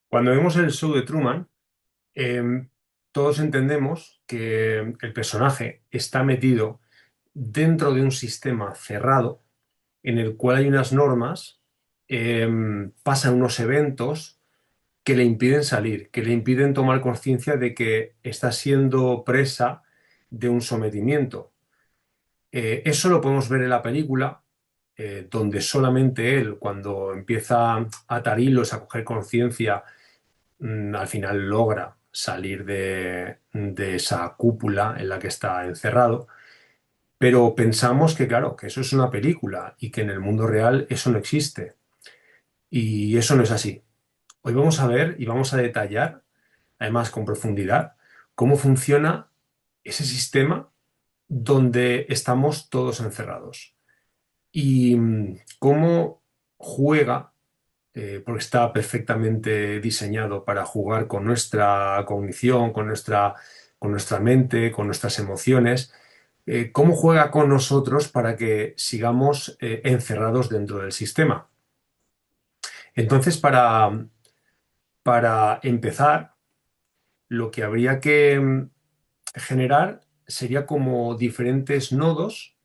Cuando vemos el show de Truman, em, todos entendemos que el personaje está metido dentro de un sistema cerrado en el cual hay unas normas, pasan unos eventos que le impiden salir, que le impiden tomar conciencia de que está siendo presa de un sometimiento. Eso lo podemos ver en la película, donde solamente él, cuando empieza a atar hilos, a coger conciencia, al final logra salir de esa cúpula en la que está encerrado, pero pensamos que, claro, que eso es una película y que en el mundo real eso no existe. Y eso no es así. Hoy vamos a ver y vamos a detallar, además con profundidad, cómo funciona ese sistema donde estamos todos encerrados y cómo juega, porque está perfectamente diseñado para jugar con nuestra cognición, con nuestra mente, con nuestras emociones, cómo juega con nosotros para que sigamos encerrados dentro del sistema. Entonces, para empezar, lo que habría que generar sería como diferentes nodos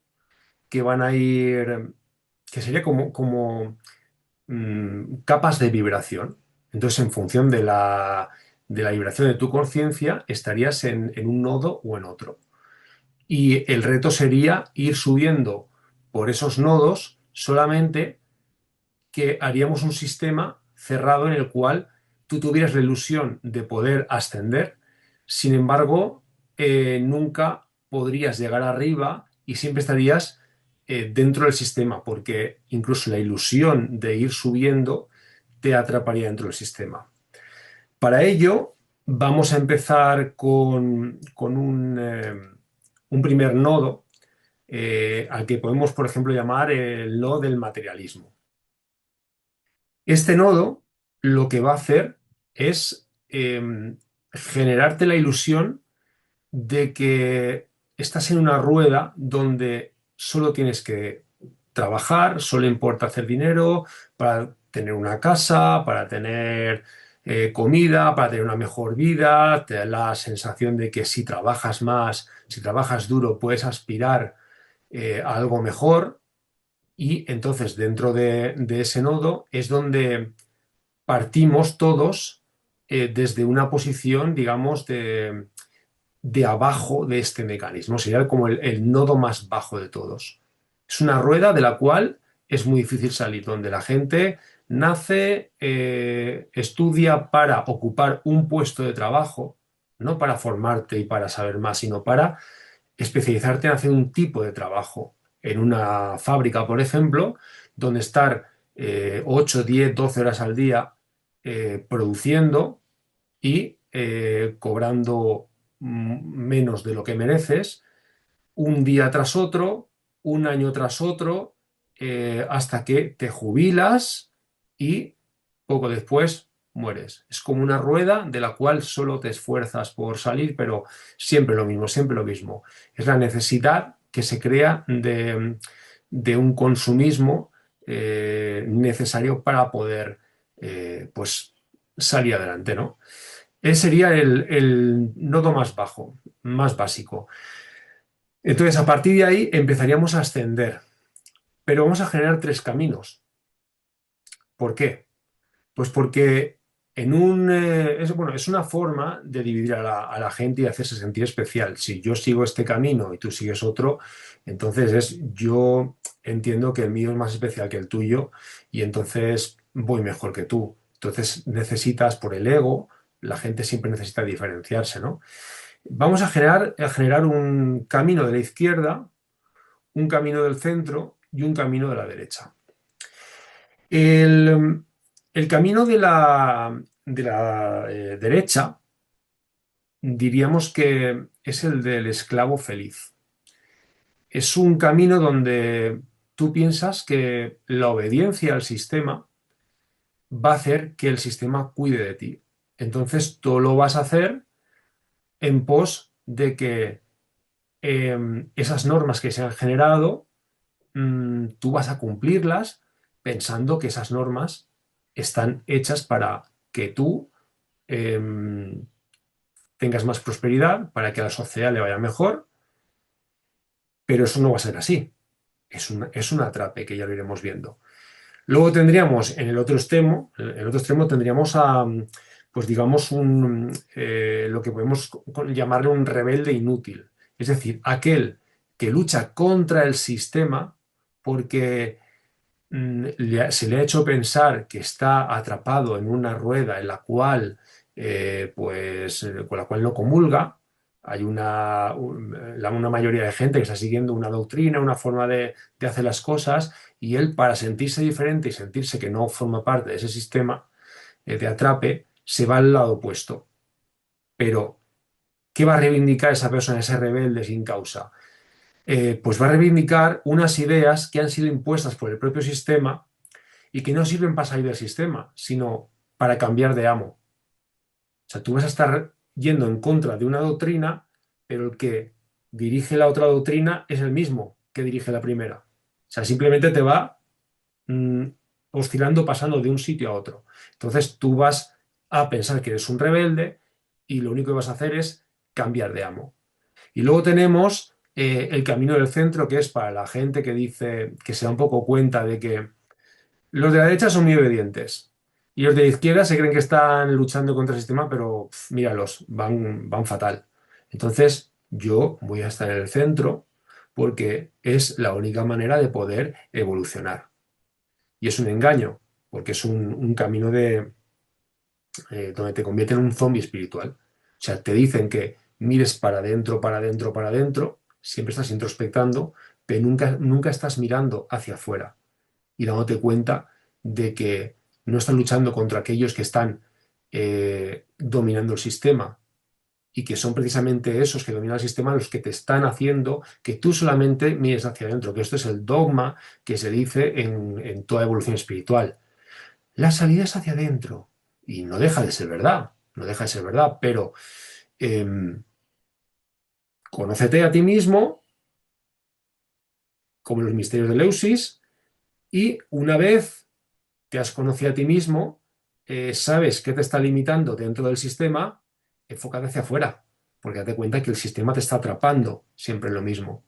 que van a ir, que sería como capas de vibración. Entonces, en función de la vibración de tu conciencia, estarías en un nodo o en otro. Y el reto sería ir subiendo por esos nodos, solamente que haríamos un sistema cerrado en el cual tú tuvieras la ilusión de poder ascender. Sin embargo, nunca podrías llegar arriba y siempre estarías dentro del sistema, porque incluso la ilusión de ir subiendo te atraparía dentro del sistema. Para ello, vamos a empezar con un primer nodo, al que podemos, por ejemplo, llamar el nodo del materialismo. Este nodo lo que va a hacer es generarte la ilusión de que estás en una rueda donde solo tienes que trabajar, solo importa hacer dinero para tener una casa, para tener comida, para tener una mejor vida. Te da la sensación de que si trabajas más, si trabajas duro, puedes aspirar a algo mejor. Y entonces dentro de ese nodo es donde partimos todos desde una posición, digamos, de abajo de este mecanismo. Sería como el nodo más bajo de todos. Es una rueda de la cual es muy difícil salir, donde la gente nace, estudia para ocupar un puesto de trabajo, no para formarte y para saber más, sino para especializarte en hacer un tipo de trabajo. En una fábrica, por ejemplo, donde estar 8, 10, 12 horas al día produciendo y cobrando menos de lo que mereces, un día tras otro, un año tras otro, hasta que te jubilas y poco después mueres. Es como una rueda de la cual solo te esfuerzas por salir, pero siempre lo mismo, siempre lo mismo. Es la necesidad que se crea de un consumismo necesario para poder pues salir adelante, ¿no? Ese sería el nodo más bajo, más básico. Entonces, a partir de ahí empezaríamos a ascender, pero vamos a generar tres caminos. ¿Por qué? Pues porque bueno, es una forma de dividir a la gente y hacerse sentir especial. Si yo sigo este camino y tú sigues otro, entonces yo entiendo que el mío es más especial que el tuyo y entonces voy mejor que tú. Entonces necesitas por el ego, la gente siempre necesita diferenciarse, ¿no? Vamos a generar un camino de la izquierda, un camino del centro y un camino de la derecha. El camino de la derecha diríamos que es el del esclavo feliz. Es un camino donde tú piensas que la obediencia al sistema va a hacer que el sistema cuide de ti. Entonces tú lo vas a hacer en pos de que esas normas que se han generado, tú vas a cumplirlas pensando que esas normas están hechas para que tú tengas más prosperidad, para que a la sociedad le vaya mejor, pero eso no va a ser así. Es un atrape que ya lo iremos viendo. Luego tendríamos en el otro extremo tendríamos a, pues digamos, lo que podemos llamarle un rebelde inútil. Es decir, aquel que lucha contra el sistema porque se le ha hecho pensar que está atrapado en una rueda en la cual, con la cual no comulga. Hay una mayoría de gente que está siguiendo una doctrina, una forma de hacer las cosas, y él, para sentirse diferente y sentirse que no forma parte de ese sistema de atrape, se va al lado opuesto. Pero, ¿qué va a reivindicar esa persona, ese rebelde sin causa? Pues va a reivindicar unas ideas que han sido impuestas por el propio sistema y que no sirven para salir del sistema, sino para cambiar de amo. O sea, tú vas a estar yendo en contra de una doctrina, pero el que dirige la otra doctrina es el mismo que dirige la primera. O sea, simplemente te va mm, oscilando, pasando de un sitio a otro. Entonces tú vas a pensar que eres un rebelde y lo único que vas a hacer es cambiar de amo. Y luego tenemos el camino del centro, que es para la gente que dice, que se da un poco cuenta de que los de la derecha son muy obedientes y los de la izquierda se creen que están luchando contra el sistema, pero míralos, van fatal. Entonces, yo voy a estar en el centro porque es la única manera de poder evolucionar. Y es un engaño, porque es un camino donde te convierte en un zombie espiritual. O sea, te dicen que mires para adentro, para adentro, para adentro, siempre estás introspectando, pero nunca estás mirando hacia afuera y dándote cuenta de que no están luchando contra aquellos que están dominando el sistema y que son precisamente esos que dominan el sistema los que te están haciendo que tú solamente mires hacia adentro, que esto es el dogma que se dice en toda evolución espiritual. La salida es hacia adentro y no deja de ser verdad, no deja de ser verdad, pero eh, conócete a ti mismo como los misterios de Leusis y una vez te has conocido a ti mismo, sabes qué te está limitando dentro del sistema, enfócate hacia afuera, porque date cuenta que el sistema te está atrapando siempre en lo mismo.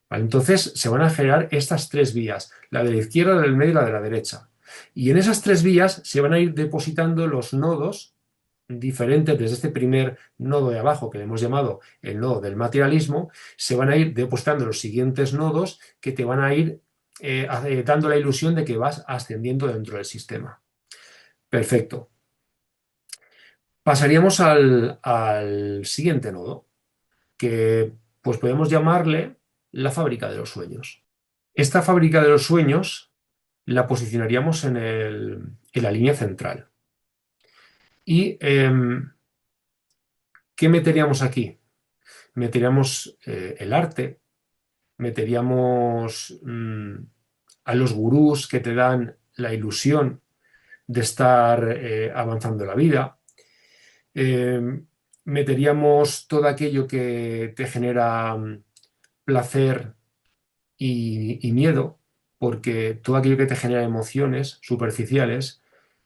¿Vale? Entonces se van a generar estas tres vías, la de la izquierda, la del medio y la de la derecha. Y en esas tres vías se van a ir depositando los nodos diferentes desde este primer nodo de abajo, que le hemos llamado el nodo del materialismo, se van a ir depositando los siguientes nodos que te van a ir dando la ilusión de que vas ascendiendo dentro del sistema. Perfecto. Pasaríamos al siguiente nodo, que pues podemos llamarle la fábrica de los sueños. Esta fábrica de los sueños la posicionaríamos en la línea central. ¿Y qué meteríamos aquí? Meteríamos el arte, meteríamos a los gurús que te dan la ilusión de estar avanzando en la vida. Eh, Meteríamos todo aquello que te genera placer y miedo, porque todo aquello que te genera emociones superficiales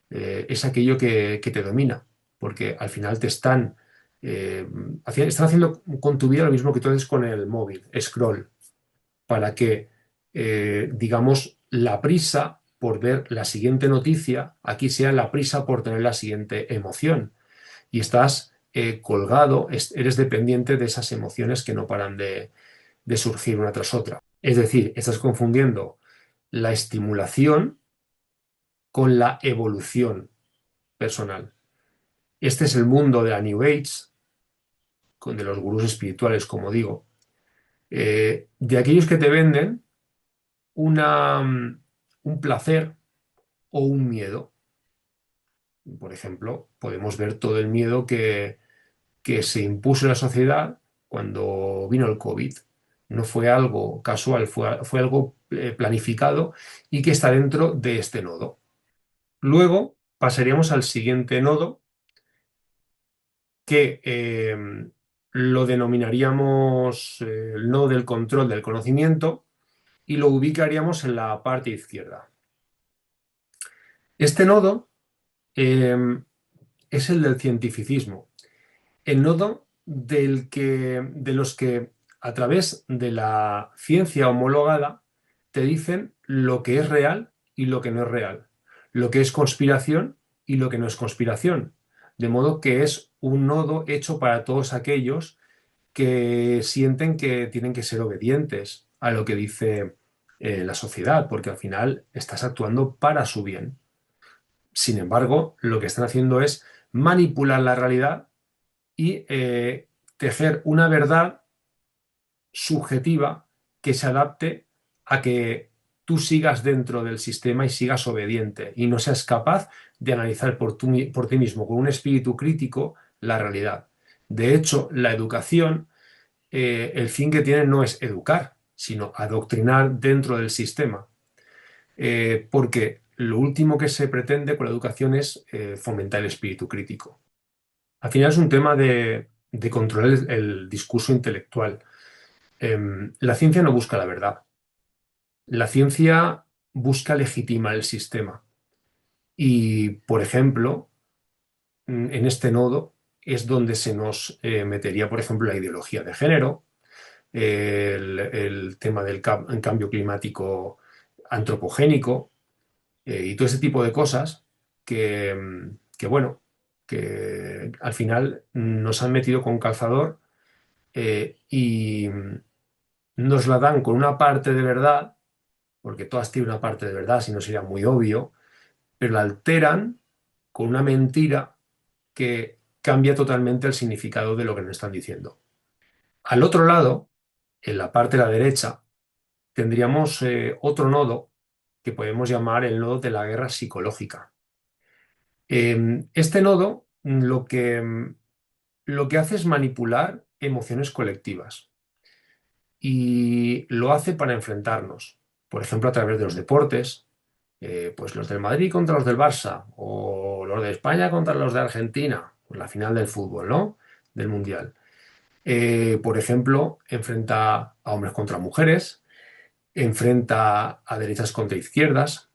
es aquello que te domina, porque al final te están haciendo con tu vida lo mismo que tú haces con el móvil, scroll, para que, digamos, la prisa por ver la siguiente noticia, aquí sea la prisa por tener la siguiente emoción. Y estás colgado, eres dependiente de esas emociones que no paran de surgir una tras otra. Es decir, estás confundiendo la estimulación con la evolución personal. Este es el mundo de la New Age, de los gurús espirituales, como digo, de aquellos que te venden un placer o un miedo. Por ejemplo, podemos ver todo el miedo que se impuso en la sociedad cuando vino el COVID. No fue algo casual, fue algo planificado y que está dentro de este nodo. Luego pasaríamos al siguiente nodo, que lo denominaríamos el nodo del control del conocimiento y lo ubicaríamos en la parte izquierda. Este nodo eh, es el del cientificismo, el nodo de los que a través de la ciencia homologada te dicen lo que es real y lo que no es real, lo que es conspiración y lo que no es conspiración. De modo que es un nodo hecho para todos aquellos que sienten que tienen que ser obedientes a lo que dice la sociedad, porque al final estás actuando para su bien. Sin embargo, lo que están haciendo es manipular la realidad y tejer una verdad subjetiva que se adapte a que tú sigas dentro del sistema y sigas obediente y no seas capaz de analizar por ti mismo con un espíritu crítico la realidad. De hecho, la educación, el fin que tiene no es educar, sino adoctrinar dentro del sistema. Porque lo último que se pretende con la educación es fomentar el espíritu crítico. Al final es un tema de controlar el discurso intelectual. La ciencia no busca la verdad. La ciencia busca legitimar el sistema. Y, por ejemplo, en este nodo es donde se nos metería, por ejemplo, la ideología de género, el tema del cambio climático antropogénico, y todo ese tipo de cosas que, bueno, que al final nos han metido con calzador y nos la dan con una parte de verdad, porque todas tienen una parte de verdad, si no sería muy obvio, pero la alteran con una mentira que cambia totalmente el significado de lo que nos están diciendo. Al otro lado, en la parte de la derecha, tendríamos otro nodo que podemos llamar el nodo de la guerra psicológica. Este nodo lo que hace es manipular emociones colectivas y lo hace para enfrentarnos, por ejemplo, a través de los deportes, pues los del Madrid contra los del Barça o los de España contra los de Argentina, pues la final del fútbol, ¿no? Del Mundial. Por ejemplo, enfrenta a hombres contra mujeres, enfrenta a derechas contra izquierdas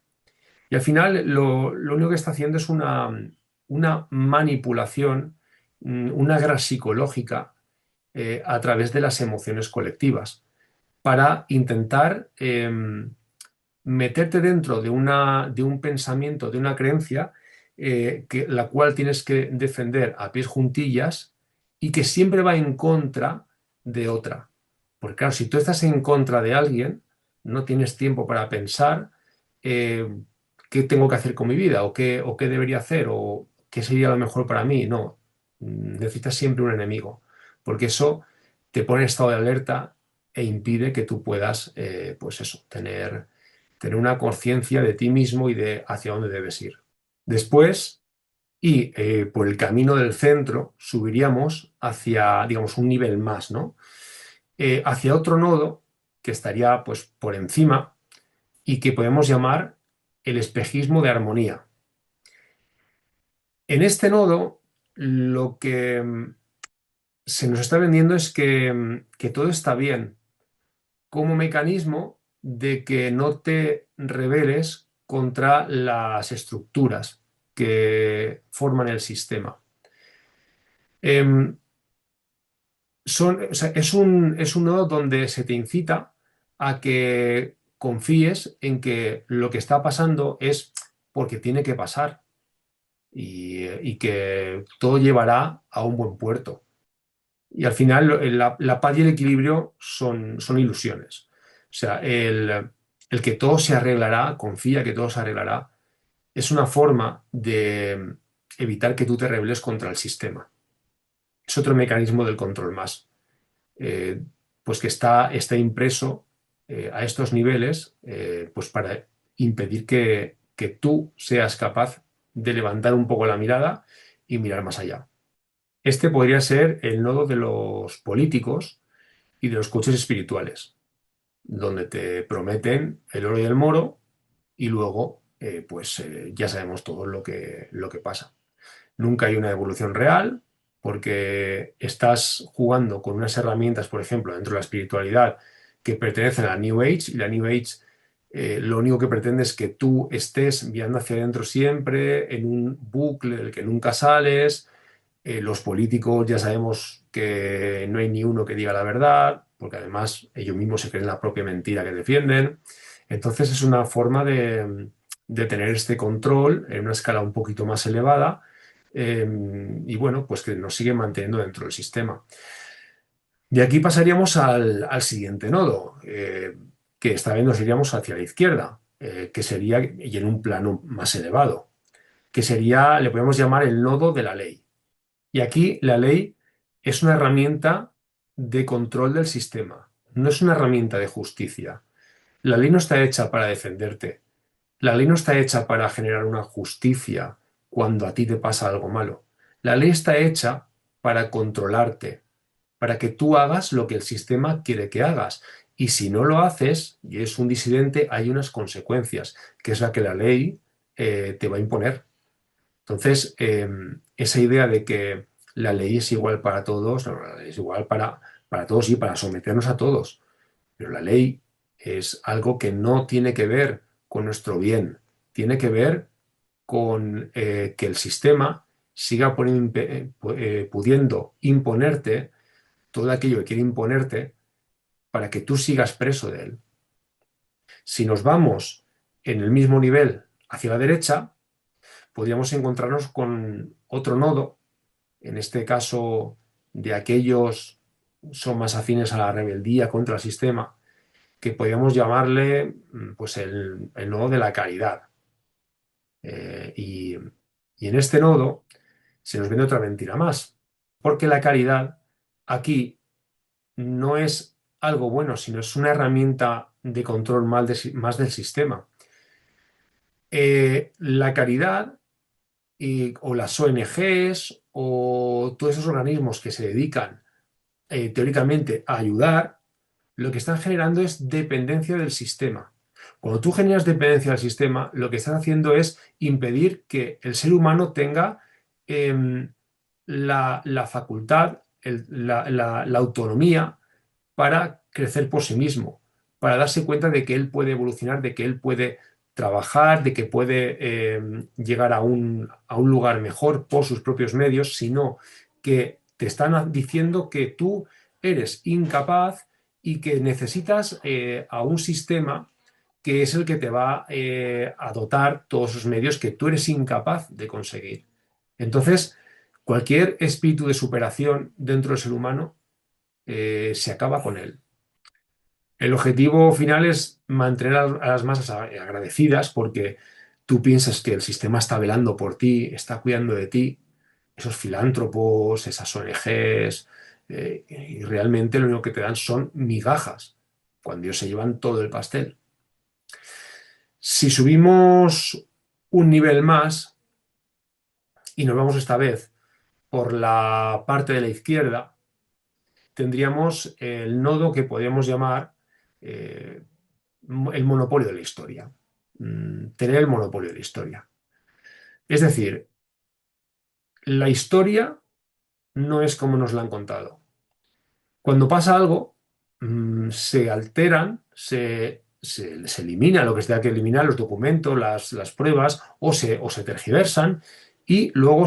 y al final lo único que está haciendo es una manipulación, una guerra psicológica a través de las emociones colectivas para intentar meterte dentro de un pensamiento, de una creencia, la cual tienes que defender a pies juntillas y que siempre va en contra de otra. Porque claro, si tú estás en contra de alguien, no tienes tiempo para pensar eh, qué tengo que hacer con mi vida o qué debería hacer o qué sería lo mejor para mí. No, necesitas siempre un enemigo, porque eso te pone en estado de alerta e impide que tú puedas, pues eso, tener una conciencia de ti mismo y de hacia dónde debes ir. Después, y por el camino del centro, subiríamos hacia, digamos, un nivel más, ¿no? Hacia otro nodo que estaría, pues, por encima y que podemos llamar el espejismo de armonía. En este nodo, lo que se nos está vendiendo es que todo está bien, como mecanismo de que no te rebeles contra las estructuras que forman el sistema. Em, o sea, es un nodo donde se te incita a que confíes en que lo que está pasando es porque tiene que pasar y que todo llevará a un buen puerto. Y al final la paz y el equilibrio son ilusiones. O sea, el que todo se arreglará, confía que todo se arreglará, es una forma de evitar que tú te rebeles contra el sistema. Es otro mecanismo del control más, eh, pues que está impreso a estos niveles, pues para impedir que tú seas capaz de levantar un poco la mirada y mirar más allá. Este podría ser el nodo de los políticos y de los coaches espirituales, donde te prometen el oro y el moro y luego, pues ya sabemos todo lo que pasa. Nunca hay una evolución real porque estás jugando con unas herramientas, por ejemplo, dentro de la espiritualidad que pertenecen a la New Age y la New Age lo único que pretende es que tú estés mirando hacia adentro siempre, en un bucle del que nunca sales. Los políticos ya sabemos que no hay ni uno que diga la verdad, porque además ellos mismos se creen la propia mentira que defienden. Entonces es una forma de tener este control en una escala un poquito más elevada, y bueno, pues que nos sigue manteniendo dentro del sistema. De aquí pasaríamos al siguiente nodo, que esta vez nos iríamos hacia la izquierda, que sería, y en un plano más elevado, que sería, le podemos llamar el nodo de la ley. Y aquí la ley es una herramienta de control del sistema, no es una herramienta de justicia. La ley no está hecha para defenderte, la ley no está hecha para generar una justicia cuando a ti te pasa algo malo. La ley está hecha para controlarte, para que tú hagas lo que el sistema quiere que hagas. Y si no lo haces y eres un disidente, hay unas consecuencias, que es la que la ley te va a imponer. Entonces, esa idea de que la ley es igual para todos, no, la ley es igual para todos y para someternos a todos, pero la ley es algo que no tiene que ver con nuestro bien, tiene que ver con que el sistema siga pudiendo imponerte todo aquello que quiere imponerte para que tú sigas preso de él. Si nos vamos en el mismo nivel hacia la derecha, podríamos encontrarnos con otro nodo, en este caso de aquellos son más afines a la rebeldía contra el sistema, que podríamos llamarle pues el nodo de la caridad. Y en este nodo se nos vende otra mentira más, porque la caridad aquí no es algo bueno, sino es una herramienta de control más del sistema. La caridad o las ONGs o todos esos organismos que se dedican teóricamente a ayudar, lo que están generando es dependencia del sistema. Cuando tú generas dependencia del sistema, lo que estás haciendo es impedir que el ser humano tenga em, la facultad, la autonomía para crecer por sí mismo, para darse cuenta de que él puede evolucionar, de que él puede trabajar, de que puede llegar a un lugar mejor por sus propios medios, sino que te están diciendo que tú eres incapaz y que necesitas a un sistema que es el que te va a dotar todos esos medios que tú eres incapaz de conseguir. Entonces, cualquier espíritu de superación dentro del ser humano se acaba con él. El objetivo final es mantener a las masas agradecidas porque tú piensas que el sistema está velando por ti, está cuidando de ti, esos filántropos, esas ONGs, y realmente lo único que te dan son migajas, cuando ellos se llevan todo el pastel. Si subimos un nivel más y nos vamos esta vez por la parte de la izquierda, tendríamos el nodo que podríamos llamar el monopolio de la historia. Tener el monopolio de la historia. Es decir, la historia no es como nos la han contado. Cuando pasa algo, se alteran, se elimina lo que se tenga que eliminar, los documentos, las pruebas, o se tergiversan, y luego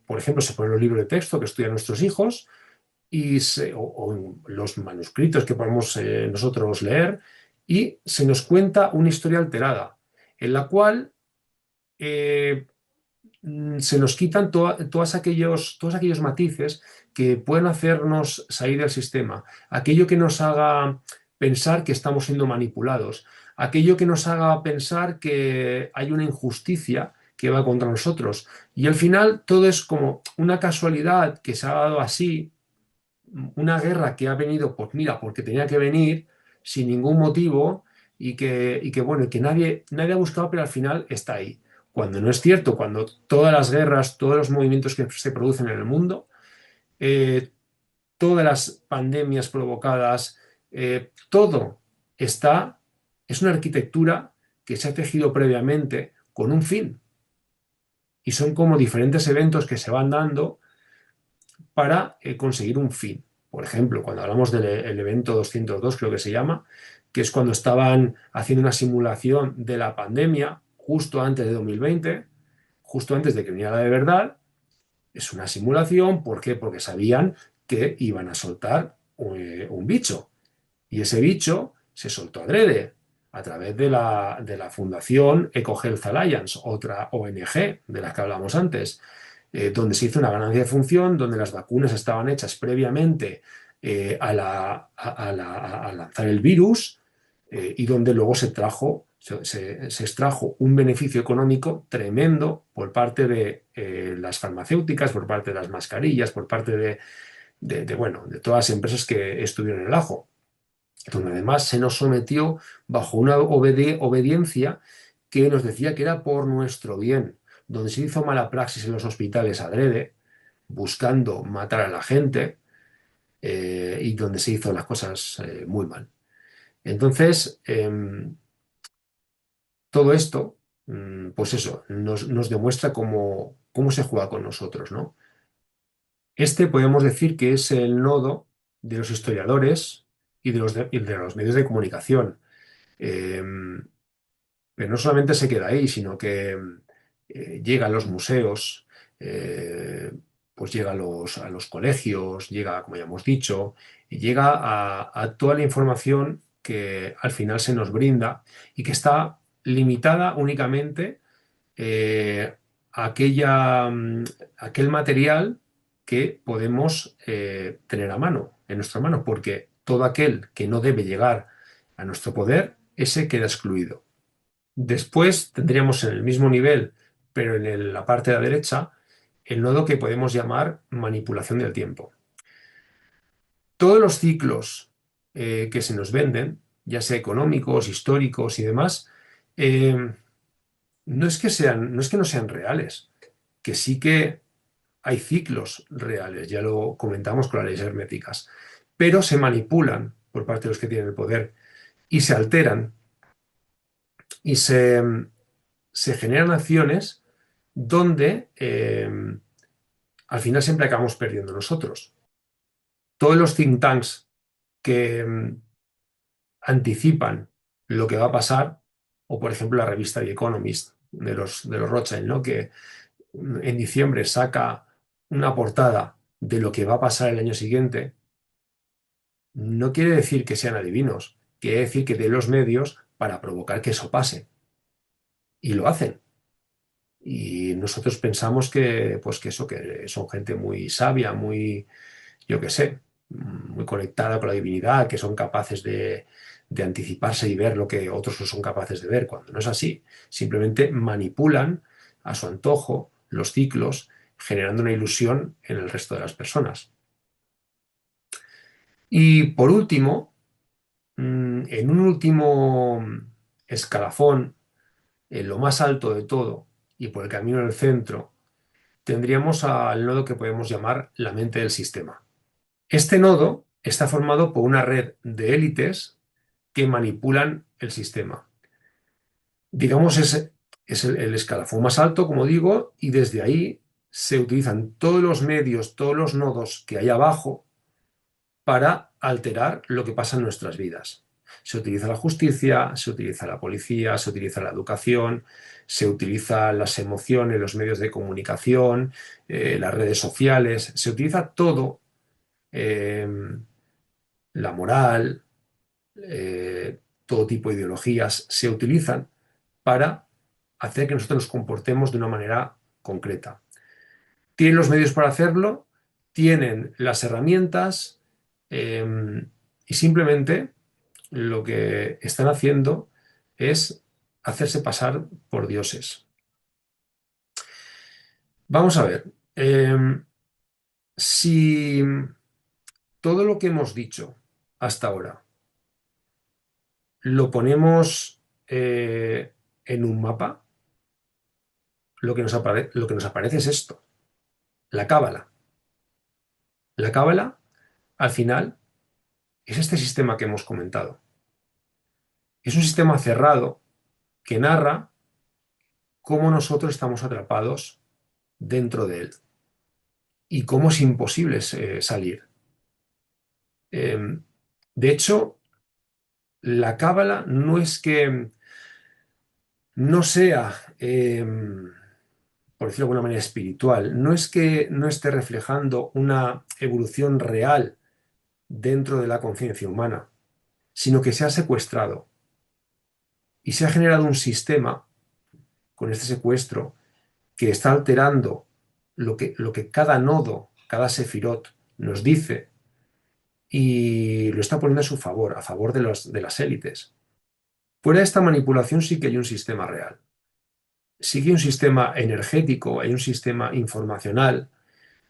por ejemplo, se ponen los libros de texto que estudian nuestros hijos, o los manuscritos que podemos nosotros leer, y se nos cuenta una historia alterada, en la cual eh, se nos quitan todos aquellos matices que pueden hacernos salir del sistema, aquello que nos haga pensar que estamos siendo manipulados, aquello que nos haga pensar que hay una injusticia que va contra nosotros. Y al final todo es como una casualidad que se ha dado así, una guerra que ha venido, pues mira, porque tenía que venir sin ningún motivo bueno, que nadie ha buscado, pero al final está ahí. Cuando no es cierto, cuando todas las guerras, todos los movimientos que se producen en el mundo, eh, todas las pandemias provocadas, todo es una arquitectura que se ha tejido previamente con un fin. Y son como diferentes eventos que se van dando para conseguir un fin. Por ejemplo, cuando hablamos del el evento 202, creo que se llama, que es cuando estaban haciendo una simulación de la pandemia justo antes de 2020, justo antes de que viniera la de verdad. Es una simulación, ¿por qué? Porque sabían que iban a soltar un bicho. Y ese bicho se soltó adrede a través de la Fundación Eco Health Alliance, otra ONG de la que hablamos antes, donde se hizo una ganancia de función, donde las vacunas estaban hechas previamente a lanzar el virus, y donde luego se extrajo un beneficio económico tremendo por parte de las farmacéuticas, por parte de las mascarillas, por parte bueno, de todas las empresas que estuvieron en el ajo, donde además se nos sometió bajo una obediencia que nos decía que era por nuestro bien, donde se hizo mala praxis en los hospitales adrede, buscando matar a la gente, y donde se hizo las cosas muy mal. Entonces, todo esto, pues eso, nos demuestra cómo se juega con nosotros, ¿no? Este podemos decir que es el nodo de los historiadores y de los medios de comunicación. Eh, pero no solamente se queda ahí, sino que llega a los museos, eh, pues llega a los colegios, llega, como ya hemos dicho, y llega a toda la información que al final se nos brinda y que está limitada únicamente a aquel material que podemos tener a mano, en nuestra mano, porque todo aquel que no debe llegar a nuestro poder, ese queda excluido. Después tendríamos en el mismo nivel, pero en la parte de la derecha, el nodo que podemos llamar manipulación del tiempo. Todos los ciclos que se nos venden, ya sea económicos, históricos y demás, eh, no es que no sean reales, que sí que hay ciclos reales, ya lo comentamos con las leyes herméticas, pero se manipulan por parte de los que tienen el poder y se alteran y se generan acciones donde al final siempre acabamos perdiendo nosotros. Todos los think tanks que anticipan lo que va a pasar, o por ejemplo la revista The Economist de los Rothschild, ¿no? Que en diciembre saca una portada de lo que va a pasar el año siguiente, no quiere decir que sean adivinos, quiere decir que den los medios para provocar que eso pase. Y lo hacen. Y nosotros pensamos que, pues que eso, que son gente muy sabia, muy, yo qué sé, muy conectada con la divinidad, que son capaces de anticiparse y ver lo que otros no son capaces de ver, cuando no es así. Simplemente manipulan a su antojo los ciclos, generando una ilusión en el resto de las personas. Y por último, en un último escalafón, en lo más alto de todo, y por el camino del centro, tendríamos al nodo que podemos llamar la mente del sistema. Este nodo está formado por una red de élites que manipulan el sistema. Digamos, es el escalafón más alto, como digo, y desde ahí se utilizan todos los medios, todos los nodos que hay abajo para alterar lo que pasa en nuestras vidas. Se utiliza la justicia, se utiliza la policía, se utiliza la educación, se utilizan las emociones, los medios de comunicación, las redes sociales, se utiliza todo, eh, la moral, todo tipo de ideologías, se utilizan para hacer que nosotros nos comportemos de una manera concreta. Tienen los medios para hacerlo, tienen las herramientas, y simplemente lo que están haciendo es hacerse pasar por dioses. Vamos a ver, si todo lo que hemos dicho hasta ahora lo ponemos en un mapa, lo que nos aparece es esto, la cábala. La cábala, al final, es este sistema que hemos comentado. Es un sistema cerrado que narra cómo nosotros estamos atrapados dentro de él y cómo es imposible salir. Eh, de hecho, la cábala no es que no sea, por decirlo de alguna manera, espiritual, no es que no esté reflejando una evolución real dentro de la conciencia humana, sino que se ha secuestrado y se ha generado un sistema con este secuestro que está alterando lo que cada nodo, cada sefirot nos dice y lo está poniendo a favor de las élites. Fuera de esta manipulación sí que hay un sistema real. Sí que hay un sistema energético, hay un sistema informacional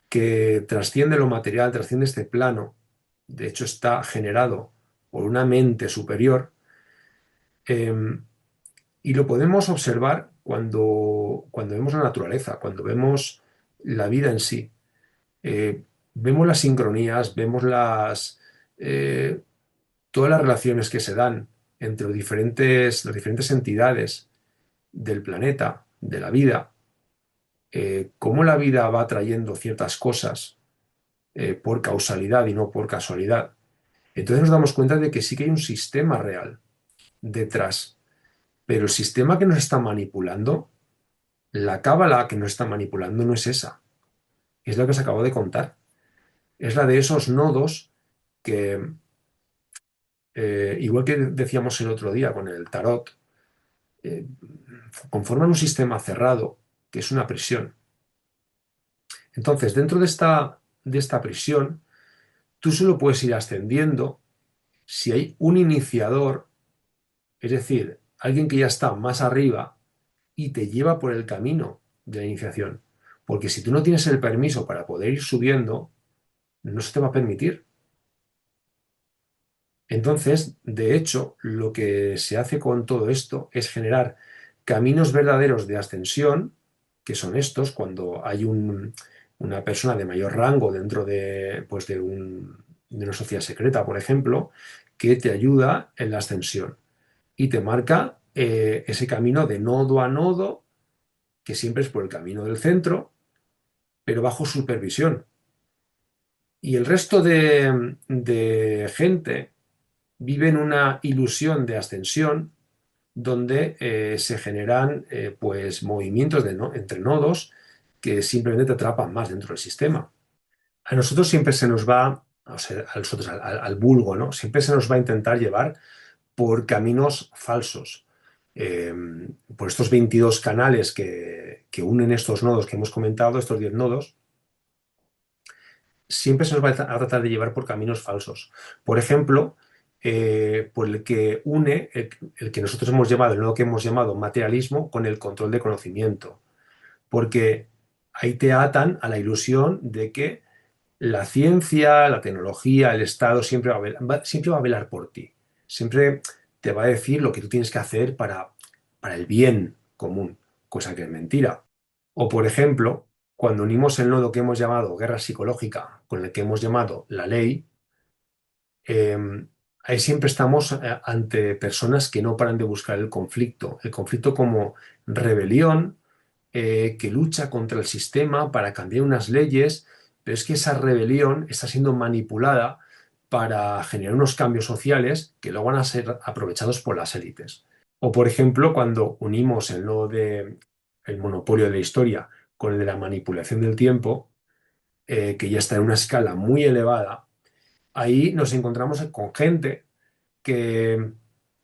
que trasciende lo material, trasciende este plano. De hecho, está generado por una mente superior. eh, y lo podemos observar cuando vemos la naturaleza, cuando vemos la vida en sí. Vemos las sincronías, vemos eh, todas las relaciones que se dan entre las diferentes entidades del planeta, de la vida, cómo la vida va trayendo ciertas cosas por causalidad y no por casualidad. Entonces nos damos cuenta de que sí que hay un sistema real detrás, pero el sistema que nos está manipulando, la cábala que nos está manipulando no es esa, es lo que os acabo de contar. Es la de esos nodos que, igual que decíamos el otro día con el tarot, eh, conforman un sistema cerrado que es una prisión. Entonces, dentro de esta prisión, tú solo puedes ir ascendiendo si hay un iniciador, es decir, alguien que ya está más arriba y te lleva por el camino de la iniciación. Porque si tú no tienes el permiso para poder ir subiendo, no se te va a permitir. Entonces, de hecho, lo que se hace con todo esto es generar caminos verdaderos de ascensión, que son estos, cuando hay una persona de mayor rango dentro pues de una sociedad secreta, por ejemplo, que te ayuda en la ascensión y te marca ese camino de nodo a nodo, que siempre es por el camino del centro, pero bajo supervisión. Y el resto de gente vive en una ilusión de ascensión donde se generan pues movimientos entre nodos que simplemente te atrapan más dentro del sistema. A nosotros siempre se nos va, o sea, a nosotros, al vulgo, ¿no? Siempre se nos va a intentar llevar por caminos falsos. Eh, por estos 22 canales que unen estos nodos que hemos comentado, estos 10 nodos, siempre se nos va a tratar de llevar por caminos falsos. Por ejemplo, por el que une, el que nosotros hemos llamado, el nodo que hemos llamado materialismo, con el control de conocimiento. Porque ahí te atan a la ilusión de que la ciencia, la tecnología, el Estado siempre va a velar por ti. Siempre te va a decir lo que tú tienes que hacer para el bien común, cosa que es mentira. O, por ejemplo, cuando unimos el nodo que hemos llamado guerra psicológica con el que hemos llamado la ley, eh, ahí siempre estamos ante personas que no paran de buscar el conflicto como rebelión, que lucha contra el sistema para cambiar unas leyes, pero es que esa rebelión está siendo manipulada para generar unos cambios sociales que luego van a ser aprovechados por las élites. O, por ejemplo, cuando unimos el nodo de el monopolio de la historia con el de la manipulación del tiempo, que ya está en una escala muy elevada, ahí nos encontramos con gente que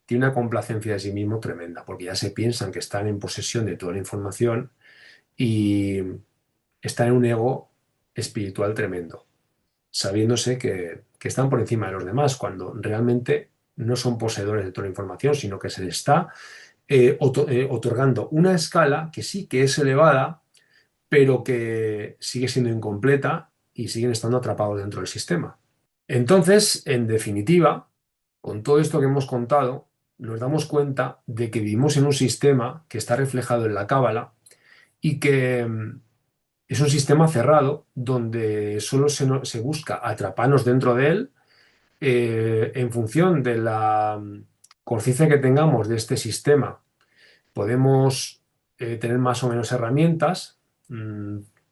tiene una complacencia de sí mismo tremenda, porque ya se piensan que están en posesión de toda la información y están en un ego espiritual tremendo, sabiéndose que están por encima de los demás, cuando realmente no son poseedores de toda la información, sino que se les está otorgando una escala que sí que es elevada, pero que sigue siendo incompleta y siguen estando atrapados dentro del sistema. Entonces, en definitiva, con todo esto que hemos contado, nos damos cuenta de que vivimos en un sistema que está reflejado en la Cábala y que es un sistema cerrado donde solo se busca atraparnos dentro de él en función de la conciencia que tengamos de este sistema. Podemos tener más o menos herramientas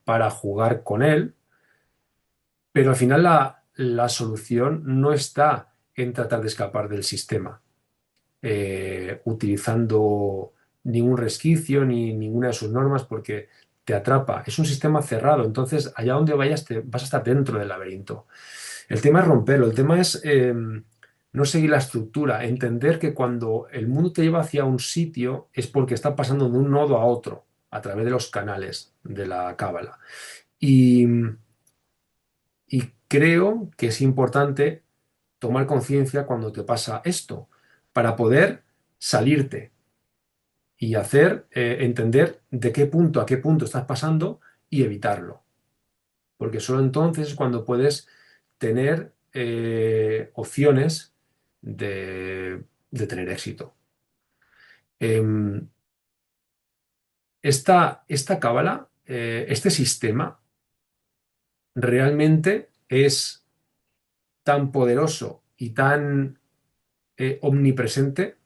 para jugar con él, pero al final la solución no está en tratar de escapar del sistema, utilizando ningún resquicio ni ninguna de sus normas porque te atrapa. Es un sistema cerrado, entonces allá donde vayas te, vas a estar dentro del laberinto. El tema es romperlo, el tema es no seguir la estructura, entender que cuando el mundo te lleva hacia un sitio es porque está pasando de un nodo a otro a través de los canales de la cábala. Y, y creo que es importante tomar conciencia cuando te pasa esto, para poder salirte y hacer entender de qué punto a qué punto estás pasando y evitarlo. Porque solo entonces es cuando puedes tener opciones de tener éxito. Em, esta cábala, este sistema, realmente es tan poderoso y tan omnipresente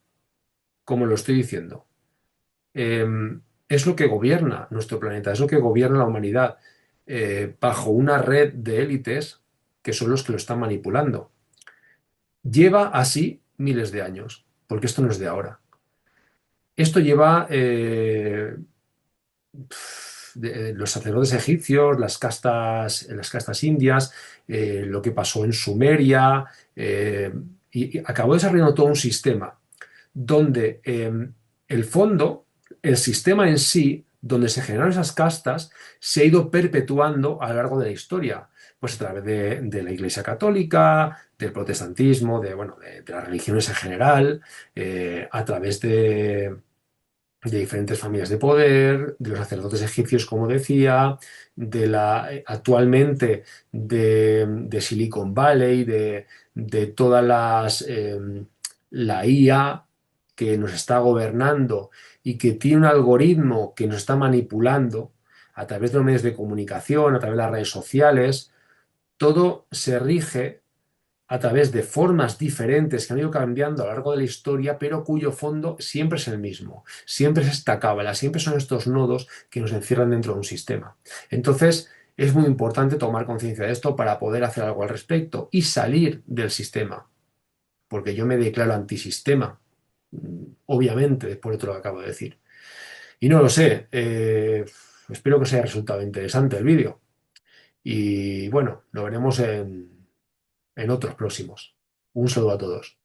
como lo estoy diciendo. Es lo que gobierna nuestro planeta, es lo que gobierna la humanidad, bajo una red de élites que son los que lo están manipulando. Lleva así miles de años, porque esto no es de ahora. Esto lleva los sacerdotes egipcios, las castas indias, lo que pasó en Sumeria, y acabó desarrollando todo un sistema donde el fondo, el sistema en sí, donde se generaron esas castas, se ha ido perpetuando a lo largo de la historia, pues a través de la Iglesia Católica, del protestantismo, bueno, de las religiones en general, a través de diferentes familias de poder, de los sacerdotes egipcios, como decía, actualmente de Silicon Valley, de todas la IA que nos está gobernando y que tiene un algoritmo que nos está manipulando a través de los medios de comunicación, a través de las redes sociales. Todo se rige a través de formas diferentes que han ido cambiando a lo largo de la historia, pero cuyo fondo siempre es el mismo. Siempre es esta cábala, siempre son estos nodos que nos encierran dentro de un sistema. Entonces, es muy importante tomar conciencia de esto para poder hacer algo al respecto y salir del sistema, porque yo me declaro antisistema, obviamente, después de todo lo que acabo de decir. Y no lo sé, espero que os haya resultado interesante el vídeo. Y bueno, lo veremos en otros próximos. Un saludo a todos.